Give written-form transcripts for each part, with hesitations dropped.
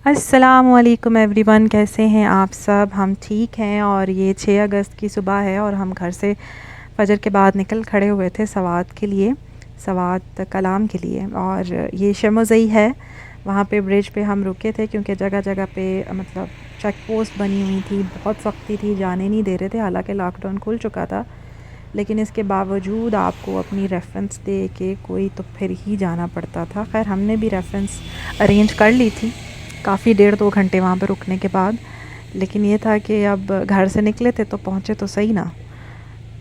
अस्सलामुअलैकुम एवरीवन, कैसे हैं आप सब। हम ठीक हैं। और ये 6 अगस्त की सुबह है और हम घर से फजर के बाद निकल खड़े हुए थे सवात के लिए, सवात कलाम के लिए। और ये शर्मज़ई है, वहाँ पे ब्रिज पे हम रुके थे क्योंकि जगह जगह पे मतलब चेक पोस्ट बनी हुई थी, बहुत सख्ती थी, जाने नहीं दे रहे थे। हालांकि लॉकडाउन खुल चुका था, लेकिन इसके बावजूद आपको अपनी रेफरेंस दे के कोई तो फिर ही जाना पड़ता था। खैर हमने भी रेफरेंस अरेंज कर ली थी काफ़ी 1.5-2 घंटे वहाँ पे रुकने के बाद। लेकिन ये था कि अब घर से निकले थे तो पहुँचे तो सही ना।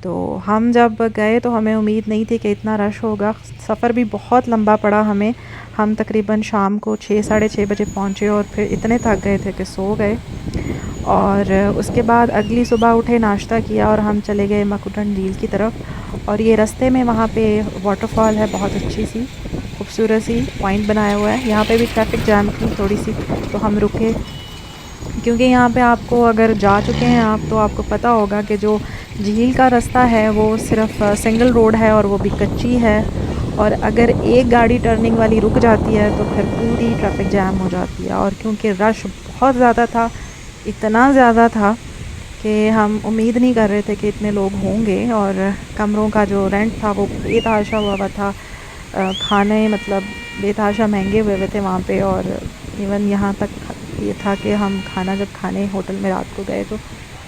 तो हम जब गए तो हमें उम्मीद नहीं थी कि इतना रश होगा। सफ़र भी बहुत लंबा पड़ा हमें। हम तकरीबन शाम को 6-6:30 बजे पहुँचे और फिर इतने थक गए थे कि सो गए। और उसके बाद अगली सुबह उठे, नाश्ता किया और हम चले गए मकुटन झील की तरफ। और ये रास्ते में वहाँ पे वाटरफॉल है, बहुत अच्छी सी खूबसूरत सी पॉइंट बनाया हुआ है। यहाँ पे भी ट्रैफिक जैम थी थोड़ी सी, तो हम रुके क्योंकि यहाँ पे आपको, अगर जा चुके हैं आप तो आपको पता होगा कि जो झील का रास्ता है वो सिर्फ सिंगल रोड है और वो भी कच्ची है। और अगर एक गाड़ी टर्निंग वाली रुक जाती है तो फिर पूरी ट्रैफिक जैम हो जाती है। और क्योंकि रश बहुत ज़्यादा था, इतना ज़्यादा था कि हम उम्मीद नहीं कर रहे थे कि इतने लोग होंगे। और कमरों का जो रेंट था वो बेतहाशा हुआ था। खाने मतलब बेतहाशा महंगे हुए हुए थे वहाँ पे। और इवन यहाँ तक ये था कि हम खाना जब खाने होटल में रात को गए तो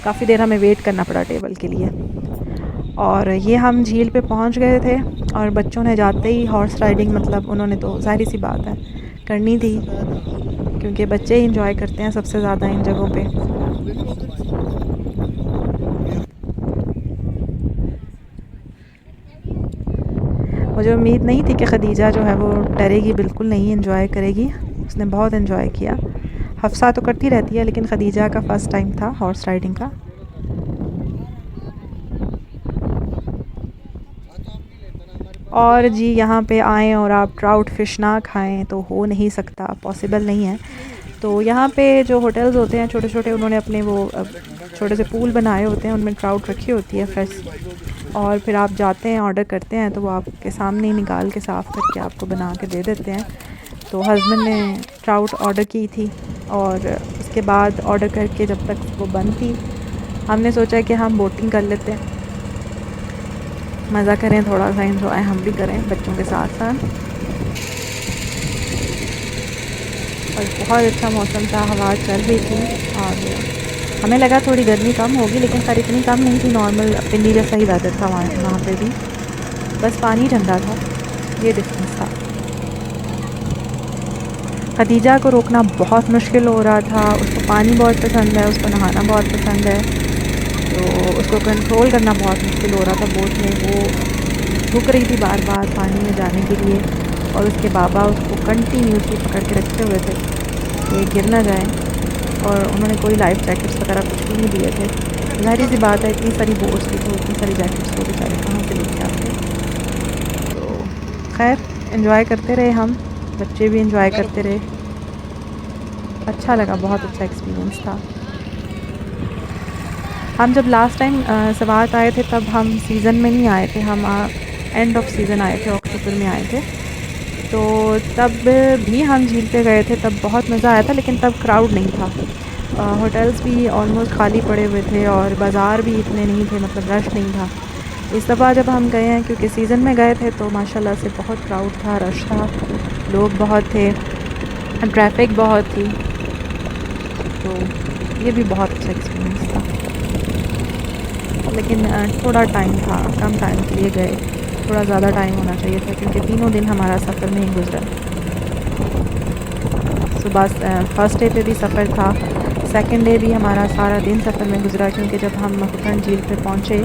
काफ़ी देर हमें वेट करना पड़ा टेबल के लिए। और ये हम झील पे पहुँच गए थे और बच्चों ने जाते ही हॉर्स राइडिंग, मतलब उन्होंने तो ज़ाहिर सी बात है करनी थी क्योंकि बच्चे ही इंजॉय करते हैं सबसे ज़्यादा इन जगहों पे। मुझे उम्मीद नहीं थी कि खदीजा जो है वो डरेगी, बिल्कुल नहीं, इंजॉय करेगी। उसने बहुत इंजॉय किया। हफ्सा तो करती रहती है लेकिन खदीजा का फ़र्स्ट टाइम था हॉर्स राइडिंग का। और जी यहाँ पे आएँ और आप ट्राउट फ़िश ना खाएं तो हो नहीं सकता, पॉसिबल नहीं है। तो यहाँ पे जो होटल्स होते हैं छोटे छोटे, उन्होंने अपने वो छोटे से पूल बनाए होते हैं, उनमें ट्राउट रखी होती है फ्रेश। और फिर आप जाते हैं, ऑर्डर करते हैं तो वो आपके सामने ही निकाल के साफ़ करके आपको बना के दे देते हैं। तो हस्बैंड ने ट्राउट ऑर्डर की थी और उसके बाद ऑर्डर करके जब तक वो बंद थी, हमने सोचा कि हम बोटिंग कर लेते हैं, मज़ा करें, थोड़ा सा एंजॉय हम भी करें बच्चों के साथ साथ। और बहुत अच्छा मौसम था, हवा चल रही थी। और हमें लगा थोड़ी गर्मी कम होगी, लेकिन खैर इतनी कम नहीं थी, नॉर्मल पिंडी जैसा ही वेदर था वहाँ पे भी। बस पानी ठंडा था, ये डिफरेंस था। खदीजा को रोकना बहुत मुश्किल हो रहा था। उसको पानी बहुत पसंद है, उसको नहाना बहुत पसंद है, तो उसको कंट्रोल करना बहुत मुश्किल हो रहा था बोट में। वो झुक रही थी बार बार पानी में जाने के लिए और उसके बाबा उसको कंटिन्यूसली पकड़ के रखे हुए थे कि गिर ना जाए। और उन्होंने कोई लाइफ जैकेट्स वगैरह कुछ भी नहीं दिए थे। ज़ाहिर सी बात है, इतनी सारी बोट्स थी तो इतनी सारी जैकेट्स वो बेचारे कहाँ से लेके आते। तो खैर एंजॉय करते रहे हम, बच्चे भी एंजॉय करते रहे। अच्छा लगा, बहुत अच्छा एक्सपीरियंस था। हम जब लास्ट टाइम सवात आए थे तब हम सीज़न में नहीं आए थे, हम एंड ऑफ सीज़न आए थे, अक्टूबर में आए थे। तो तब भी हम झील पे गए थे, तब बहुत मज़ा आया था, लेकिन तब क्राउड नहीं था। होटल्स भी ऑलमोस्ट खाली पड़े हुए थे और बाज़ार भी इतने नहीं थे, मतलब रश नहीं था। इस दफ़ा जब हम गए हैं, क्योंकि सीज़न में गए थे, तो माशाल्लाह से बहुत क्राउड था, रश था, लोग बहुत थे, ट्रैफिक बहुत थी। तो ये भी बहुत अच्छा एक्सपीरियंस था। लेकिन थोड़ा टाइम था, कम टाइम के लिए गए, थोड़ा ज़्यादा टाइम होना चाहिए था क्योंकि तीनों दिन हमारा सफ़र में ही गुजरा। सुबह फर्स्ट डे पे भी सफ़र था, सेकंड डे भी हमारा सारा दिन सफ़र में गुजरा क्योंकि जब हम मकुटन झील पे पहुँचे,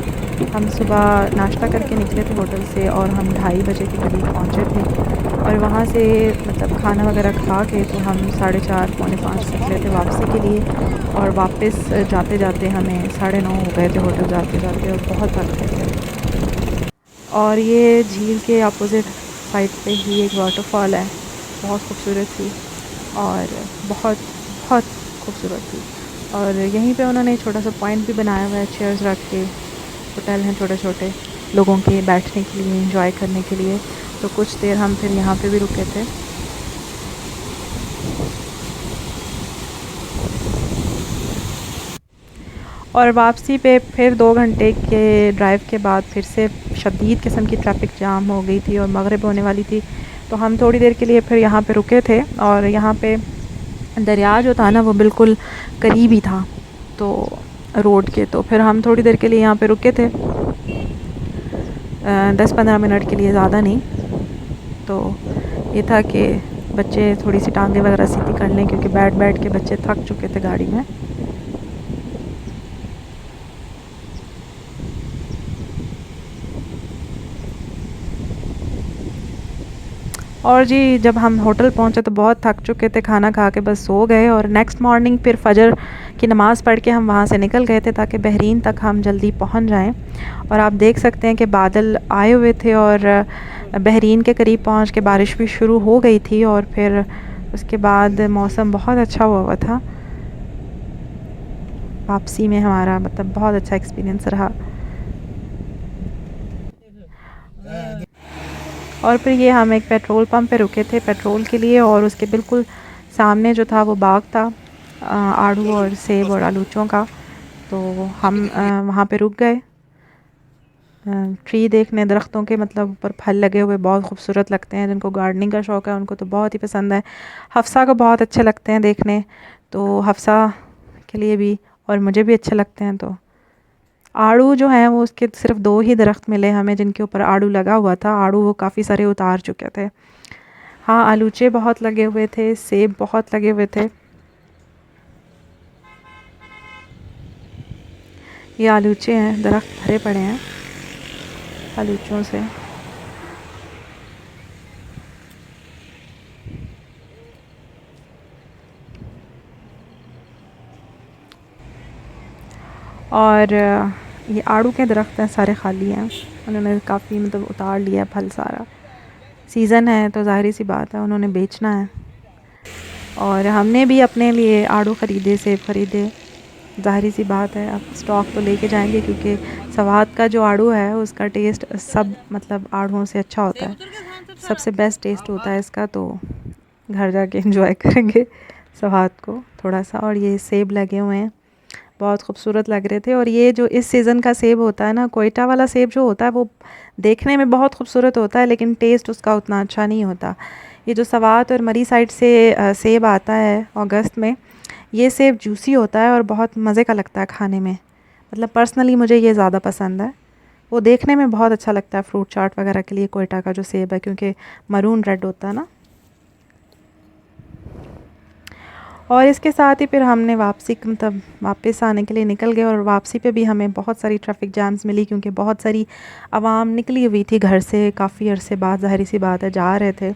हम सुबह नाश्ता करके निकले थे होटल से और हम 2:30 बजे के करीब पहुँचे थे। और वहाँ से मतलब खाना वगैरह खा के तो हम 4:30 पौने 5 निकले थे वापसी के लिए। और वापस जाते जाते हमें 9:30 हो गए थे होटल जाते जाते और बहुत थक गए थे। और ये झील के अपोज़िट साइड पे ही एक वाटरफॉल है, बहुत खूबसूरत थी और बहुत बहुत खूबसूरत थी। और यहीं पे उन्होंने छोटा सा पॉइंट भी बनाया हुआ है, चेयर्स रख के, होटल हैं छोटे छोटे लोगों के बैठने के लिए, एंजॉय करने के लिए। तो कुछ देर हम फिर यहाँ पे भी रुके थे। और वापसी पे फिर 2 घंटे के ड्राइव के बाद फिर से शदीद किस्म की ट्रैफिक जाम हो गई थी और मगरिब होने वाली थी। तो हम थोड़ी देर के लिए फिर यहाँ पे रुके थे और यहाँ पे दरिया जो था ना वो बिल्कुल करीब ही था तो रोड के। तो फिर हम थोड़ी देर के लिए यहाँ पे रुके थे, 10-15 मिनट के लिए, ज़्यादा नहीं। तो ये था कि बच्चे थोड़ी सी टांगे वगैरह सीधी कर लें क्योंकि बैठ बैठ के बच्चे थक चुके थे गाड़ी में। और जी जब हम होटल पहुंचे तो बहुत थक चुके थे, खाना खा के बस सो गए। और नेक्स्ट मॉर्निंग फिर फजर की नमाज़ पढ़ के हम वहाँ से निकल गए थे ताकि बहरीन तक हम जल्दी पहुँच जाएं। और आप देख सकते हैं कि बादल आए हुए थे और बहरीन के करीब पहुँच के बारिश भी शुरू हो गई थी और फिर उसके बाद मौसम बहुत अच्छा हुआ था। वापसी में हमारा मतलब बहुत अच्छा एक्सपीरियंस रहा। और फिर ये हम एक पेट्रोल पंप पे रुके थे पेट्रोल के लिए और उसके बिल्कुल सामने जो था वो बाग था आड़ू और सेब और आलूचों का। तो हम वहाँ पे रुक गए ट्री देखने, दरख्तों के मतलब ऊपर फल लगे हुए बहुत खूबसूरत लगते हैं। जिनको गार्डनिंग का शौक़ है उनको तो बहुत ही पसंद है। हफ्सा को बहुत अच्छे लगते हैं देखने, तो हफ्सा के लिए भी और मुझे भी अच्छे लगते हैं। तो आड़ू जो हैं वो उसके सिर्फ 2 ही दरख्त मिले हमें जिनके ऊपर आड़ू लगा हुआ था। आड़ू वो काफ़ी सारे उतार चुके थे। हाँ, आलूचे बहुत लगे हुए थे, सेब बहुत लगे हुए थे। ये आलूचे हैं, दरख्त भरे पड़े हैं आलूचों से। और ये आड़ू के दरख्त हैं, सारे खाली हैं। उन्होंने काफ़ी मतलब उतार लिया फल सारा। सीज़न है तो ज़ाहिर सी बात है उन्होंने बेचना है। और हमने भी अपने लिए आड़ू ख़रीदे, सेब ख़रीदे। ज़ाहिर सी बात है अब स्टॉक तो लेके जाएंगे क्योंकि सवात का जो आड़ू है उसका टेस्ट सब मतलब आड़ूओं से अच्छा होता है, सबसे बेस्ट टेस्ट होता है इसका। तो घर जाके एंजॉय करेंगे सवात को थोड़ा सा। और ये सेब लगे हुए हैं, बहुत खूबसूरत लग रहे थे। और ये जो इस सीज़न का सेब होता है ना, कोयटा वाला सेब जो होता है वो देखने में बहुत खूबसूरत होता है लेकिन टेस्ट उसका उतना अच्छा नहीं होता। ये जो सवात और मरी साइड से सेब आता है अगस्त में, ये सेब जूसी होता है और बहुत मज़े का लगता है खाने में। मतलब पर्सनली मुझे ये ज़्यादा पसंद है। वो देखने में बहुत अच्छा लगता है फ्रूट चाट वगैरह के लिए कोयटा का जो सेब है, क्योंकि मरून रेड होता है ना। और इसके साथ ही फिर हमने वापसी मतलब वापस आने के लिए निकल गए। और वापसी पे भी हमें बहुत सारी ट्रैफिक जैम्स मिली क्योंकि बहुत सारी आवाम निकली हुई थी घर से काफ़ी अरसे बाद, ज़ाहिर सी बात है जा रहे थे।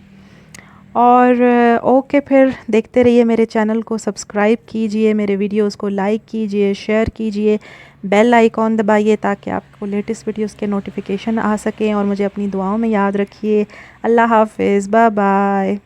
और ओके, फिर देखते रहिए मेरे चैनल को, सब्सक्राइब कीजिए, मेरे वीडियोस को लाइक कीजिए, शेयर कीजिए, बेल आइकॉन दबाइए ताकि आपको लेटेस्ट वीडियोस के नोटिफिकेशन आ सकें। और मुझे अपनी दुआओं में याद रखिए। अल्लाह हाफ़िज़, बाय बाय।